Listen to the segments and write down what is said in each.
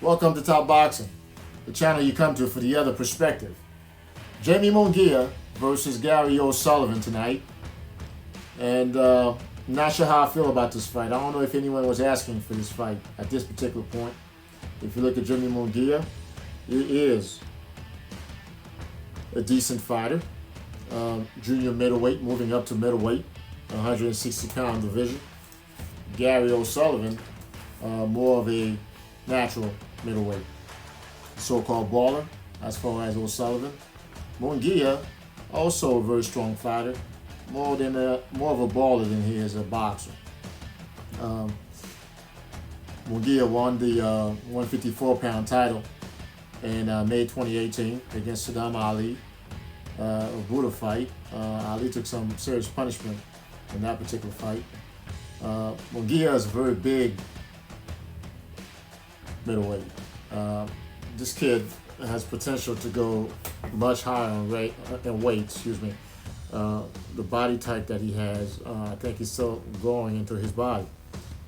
Welcome to Top Boxing, the channel you come to for the other perspective. JAIME MUNGUIA versus Gary O'Sullivan tonight. And not sure how I feel about this fight. I don't know if anyone was asking for this fight at this particular point. If you look at JAIME MUNGUIA, he is a decent fighter. Junior middleweight, moving up to middleweight, 160-pound division. Gary O'Sullivan, more of a natural middleweight, so-called baller as far as O'Sullivan. Munguia, also a very strong fighter, more of a baller than he is a boxer. Munguia won the 154-pound title in May 2018 against Saddam Ali. A brutal fight. Ali took some serious punishment in that particular fight. Munguia is a very big middleweight. This kid has potential to go much higher in weight. Excuse me. The body type that he has, I think he's still growing into his body.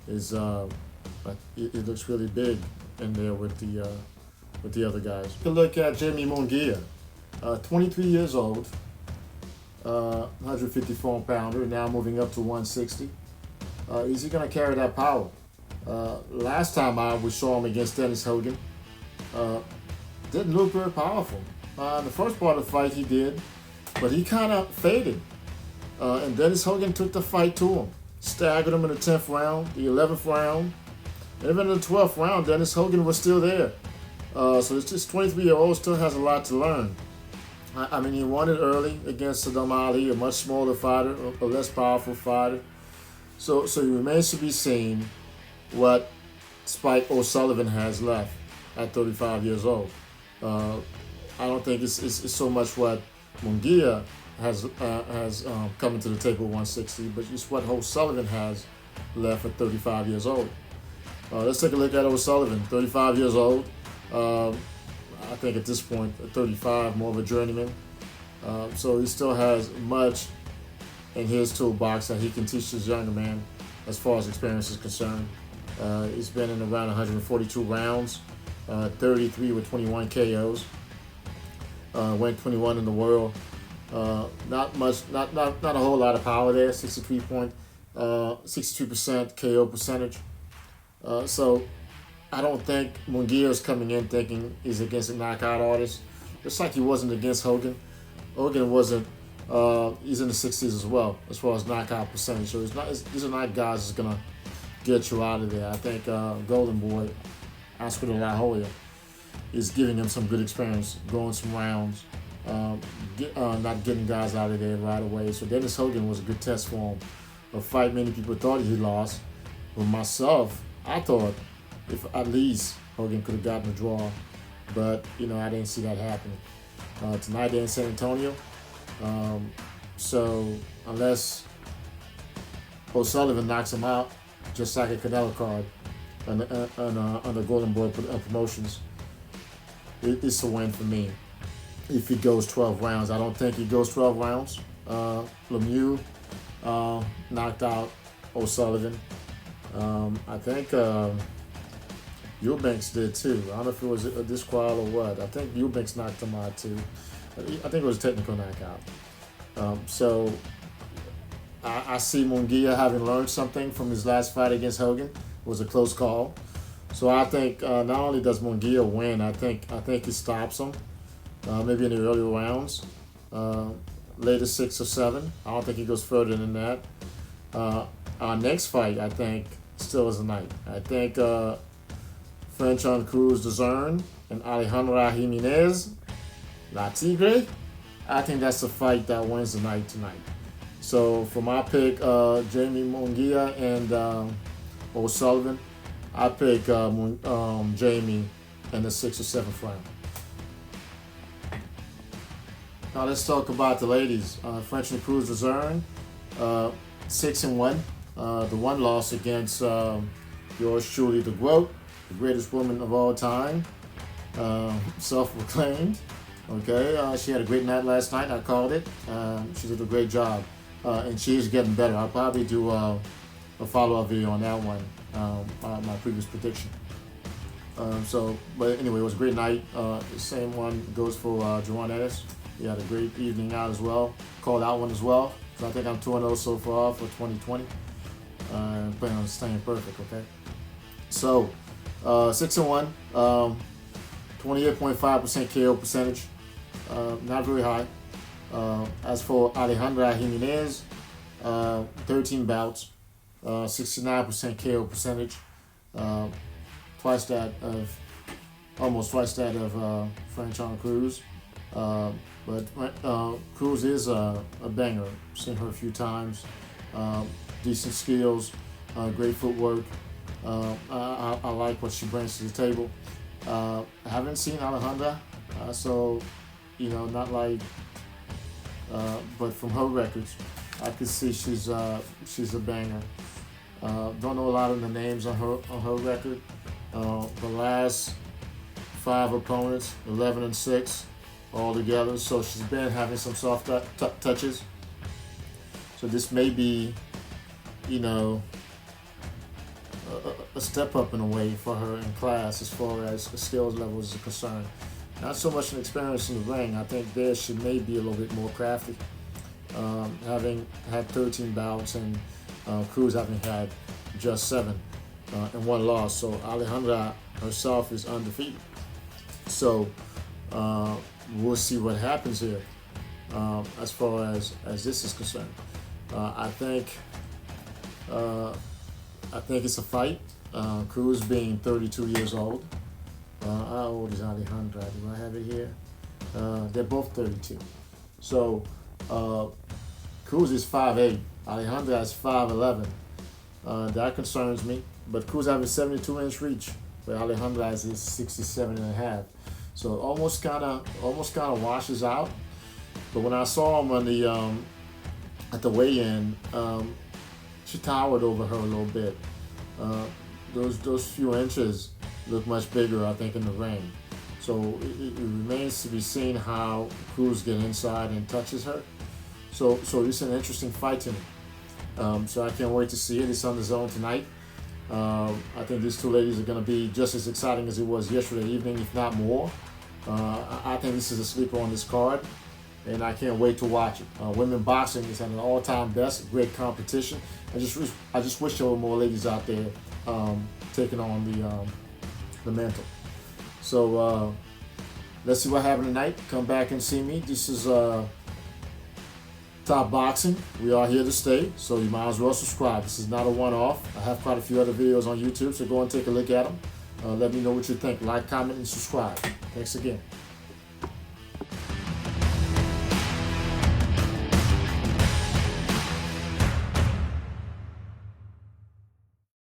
It looks really big in there with the other guys. Take a look at JAIME MUNGUIA, 23 years old, 154-pounder, now moving up to 160. Is he going to carry that power? Last time we saw him against Dennis Hogan, didn't look very powerful. The first part of the fight he did, but he kind of faded. And Dennis Hogan took the fight to him, staggered him in the 10th round, the 11th round. Even in the 12th round, Dennis Hogan was still there. So this 23-year-old still has a lot to learn. I mean, he won it early against Saddam Ali, a much smaller fighter, a less powerful fighter. So it remains to be seen what Spike O'Sullivan has left at 35 years old. I don't think it's so much what Munguia has come into the table at 160, but it's what O'Sullivan has left at 35 years old. Let's take a look at O'Sullivan, 35 years old. I think at this point, at 35, more of a journeyman. So he still has much in his toolbox that he can teach this younger man as far as experience is concerned. He's been in around 142 rounds, 33 with 21 KOs. Went 21 in the world. Not a whole lot of power there. 63% KO percentage. So I don't think Munguia is coming in thinking he's against a knockout artist. Just like he wasn't against Hogan. Hogan wasn't. He's in the 60s as well as far as knockout percentage. So these are not guys that's gonna get you out of there. I think Golden Boy, Oscar de la Hoya, is giving him some good experience, going some rounds, not getting guys out of there right away. So Dennis Hogan was a good test for him. A fight many people thought he lost. But myself, I thought if at least Hogan could have gotten a draw. But, I didn't see that happening. Tonight they're in San Antonio. So unless O'Sullivan knocks him out, just like a Canelo card on the Golden Boy Promotions, it's a win for me. If he goes 12 rounds, I don't think he goes 12 rounds. Lemieux knocked out O'Sullivan. I think Eubanks did too. I don't know if it was a disqual or what. I think Eubanks knocked him out too. I think it was a technical knockout. So I see Munguia having learned something from his last fight against Hogan. It was a close call. So I think not only does Munguia win, I think he stops him. Maybe in the early rounds, later 6 or 7. I don't think he goes further than that. Our next fight, I think, still is a night. I think FRANCHON Cruz Dezern and Alejandra Jimenez, La Tigre. I think that's the fight that wins the night tonight. So for my pick, JAIME MUNGUIA and O'Sullivan, I pick JAIME in the 6th or 7th round. Now let's talk about the ladies. FRANCHON Cruz Dezern, 6-1. The one loss against yours truly, the GOAT, the greatest woman of all time, self-proclaimed. Okay, she had a great night last night. I called it. She did a great job, and she is getting better. I'll probably do a follow-up video on that one, my previous prediction. But anyway, it was a great night. The same one goes for Jimenez. He had a great evening out as well. Called out one as well. So I think I'm 2-0 so far for 2020. Planning on staying perfect, okay? So, 6-1, 28.5% KO percentage. Not very high. As for Alejandra Jimenez, 13 bouts, 69% KO percentage. Almost twice that of Franchon Cruz. But Cruz is a banger. Seen her a few times. Decent skills, great footwork. I like what she brings to the table. I haven't seen Alejandra, so not like. But from her records, I can see she's a banger. Don't know a lot of the names on her record. The last 5 opponents, 11-6 all together. So she's been having some soft touches. So this may be, a step up in a way for her in class as far as the skills levels are concerned. Not so much an experience in the ring. I think there she may be a little bit more crafty. Having had 13 bouts and Cruz having had just 7 and 1 loss. So Alejandra herself is undefeated. So we'll see what happens here as far as this is concerned. I think it's a fight. Cruz being 32 years old. How old is Alejandra? Do I have it here? They're both 32. So Cruz is 5'8". Alejandra is 5'11". That concerns me. But Cruz having 72-inch reach, but Alejandra is 67.5. So almost kind of washes out. But when I saw him on the at the weigh-in, she towered over her a little bit. Those few inches look much bigger, I think, in the ring. So it remains to be seen how Cruz gets inside and touches her. So it's an interesting fight to me. So I can't wait to see it. It's on the zone tonight. I think these two ladies are going to be just as exciting as it was yesterday evening, if not more. I think this is a sleeper on this card, and I can't wait to watch it. Women boxing is at an all-time best, great competition. I just wish there were more ladies out there taking on the mantle. So let's see what happens tonight. Come back and see me. This is Top Boxing. We are here to stay, so you might as well subscribe. This is not a one-off. I have quite a few other videos on YouTube, so go and take a look at them. Let me know what you think. Like, comment, and subscribe. Thanks again.